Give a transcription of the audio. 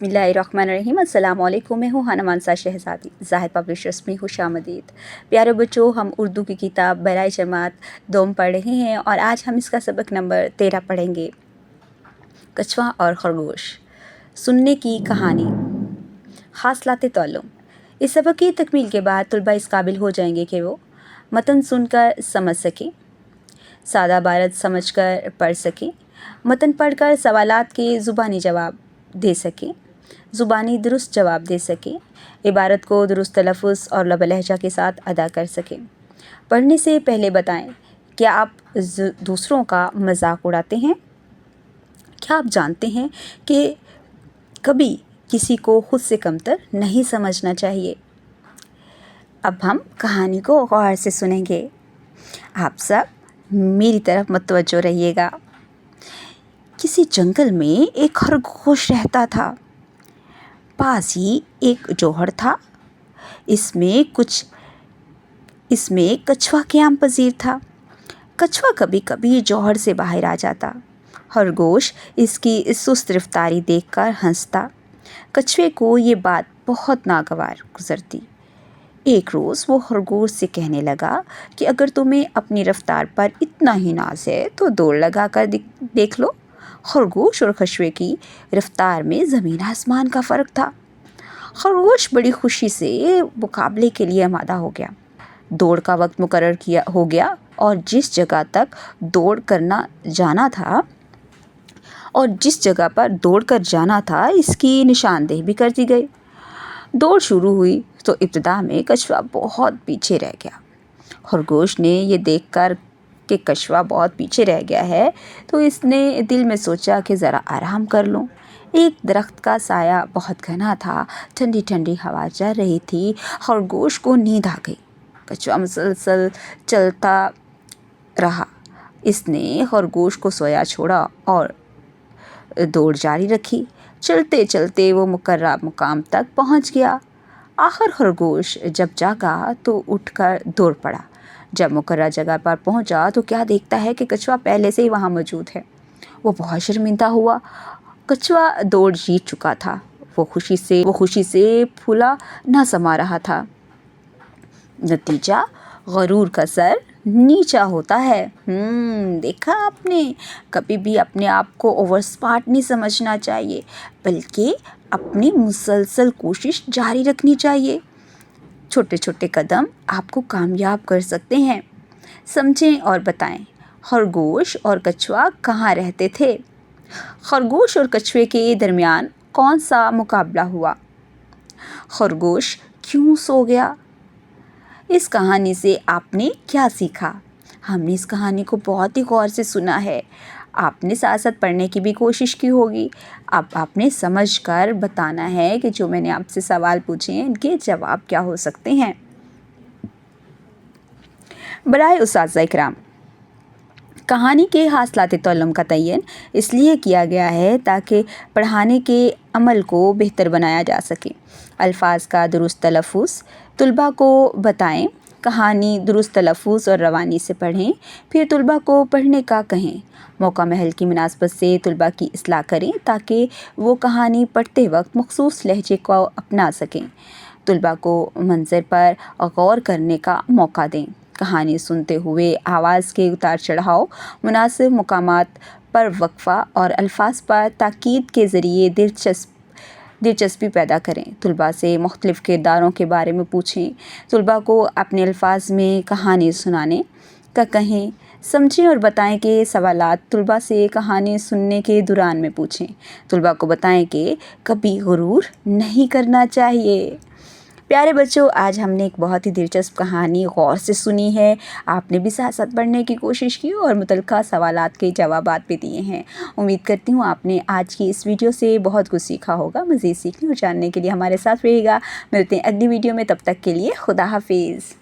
बिस्मिल्लाहिर्रहमानिर्रहीम। अस्सलाम वालेकुम। मैं हूँ हाना मानसा शहज़ादी, ज़ाहिद पब्लिशर्स में खुशामदीद। प्यारे बच्चों, हम उर्दू की किताब बराए जमात दोम पढ़ रहे हैं और आज हम इसका सबक नंबर 13 पढ़ेंगे। कछुआ और खरगोश। सुनने की कहानी। हासिलात ताल्लुम। इस सबक की तकमील के बाद तलबा इस काबिल हो जाएंगे कि वो मतन सुनकर समझ सकें, सादा इबारत समझकर पढ़ सकें, मतन पढ़कर सवालात के ज़ुबानी जवाब दे सकें, ज़ुबानी दुरुस्त जवाब दे सकें, इबारत को दुरुस्त तलफ़्फ़ुज़ और लब लहजा के साथ अदा कर सकें। पढ़ने से पहले बताएं, क्या आप दूसरों का मजाक उड़ाते हैं? क्या आप जानते हैं कि कभी किसी को खुद से कमतर नहीं समझना चाहिए? अब हम कहानी को गौर से सुनेंगे। आप सब मेरी तरफ मतवज्जो रहिएगा। किसी जंगल में एक खरगोश रहता था। पास ही एक जौहर था। इसमें कछुआ क़याम पज़ीर था। कछुआ कभी कभी जौहर से बाहर आ जाता। खरगोश इसकी सुस्त रफ्तारी देखकर हंसता। कछुए को ये बात बहुत नागवार गुजरती। एक रोज़ वो खरगोश से कहने लगा कि अगर तुम्हें अपनी रफ्तार पर इतना ही नाज है तो दौड़ लगा कर देख लो। खरगोश और कछुए की रफ्तार में ज़मीन आसमान का फ़र्क था। खरगोश बड़ी खुशी से मुकाबले के लिए आमादा हो गया। दौड़ का वक्त मुकर्रर हो गया और जिस जगह पर दौड़ कर जाना था इसकी निशानदेही भी कर दी गई। दौड़ शुरू हुई तो इब्तिदा में कछुआ बहुत पीछे रह गया। खरगोश ने ये देखकर कि कछुआ बहुत पीछे रह गया है तो इसने दिल में सोचा कि ज़रा आराम कर लूँ। एक दरख्त का साया बहुत घना था, ठंडी ठंडी हवा चल रही थी। खरगोश को नींद आ गई। कछुआ मुसलसल चलता रहा। इसने खरगोश को सोया छोड़ा और दौड़ जारी रखी। चलते चलते वो मुकर्रर मुकाम तक पहुंच गया। आखिर खरगोश जब जागा तो उठकर दौड़ पड़ा। जब मुकर्रर जगह पर पहुंचा तो क्या देखता है कि कछुआ पहले से ही वहां मौजूद है। वो बहुत शर्मिंदा हुआ। कछुआ दौड़ जीत चुका था। वो खुशी से फूला न समा रहा था। नतीजा, गरूर का सर नीचा होता है। देखा आपने, कभी भी अपने आप को ओवर स्मार्ट नहीं समझना चाहिए, बल्कि अपनी मुसलसल कोशिश जारी रखनी चाहिए। छोटे छोटे कदम आपको कामयाब कर सकते हैं। समझें और बताएं, खरगोश और कछुआ कहाँ रहते थे? खरगोश और कछुए के दरमियान कौन सा मुकाबला हुआ? खरगोश क्यों सो गया? इस कहानी से आपने क्या सीखा? हमने इस कहानी को बहुत ही गौर से सुना है। आपने साथ साथ पढ़ने की भी कोशिश की होगी। अब आपने समझ कर बताना है कि जो मैंने आपसे सवाल पूछे हैं इनके जवाब क्या हो सकते हैं। बराए उस्ताज़ा इकराम, कहानी के हासिलात ताल्लुम का तयन इसलिए किया गया है ताकि पढ़ाने के अमल को बेहतर बनाया जा सके। अल्फाज का दुरुस्त तलफ़्फ़ुज़ तलबा को बताएं। कहानी दुरुस्त तलफ़्फ़ुज़ और रवानी से पढ़ें। फिर तलबा को पढ़ने का कहें। मौका महल की मुनासबत से तलबा की इस्लाह करें ताकि वो कहानी पढ़ते वक्त मखसूस लहजे को अपना सकें। तलबा को मंज़र पर गौर करने का मौका दें। कहानी सुनते हुए आवाज़ के उतार चढ़ाव, मुनासिब मुकामात पर वक्फ़ा और अल्फाज पर ताकीद के ज़रिए दिलचस्पी पैदा करें। तलबा से मुख्तलिफ़ किरदारों के बारे में पूछें। तलबा को अपने अल्फाज में कहानी सुनाने का कहें। समझें और बताएं कि सवालात तलबा से कहानी सुनने के दौरान में पूछें। तलबा को बताएं कि कभी गुरूर नहीं करना चाहिए। प्यारे बच्चों, आज हमने एक बहुत ही दिलचस्प कहानी गौर से सुनी है। आपने भी साथ साथ पढ़ने की कोशिश की और मुतल्लिक़ा सवालात के जवाबात भी दिए हैं। उम्मीद करती हूँ आपने आज की इस वीडियो से बहुत कुछ सीखा होगा। मज़ीद सीखने और जानने के लिए हमारे साथ रहिएगा। मिलते हैं अगली वीडियो में, तब तक के लिए खुदा हाफिज़।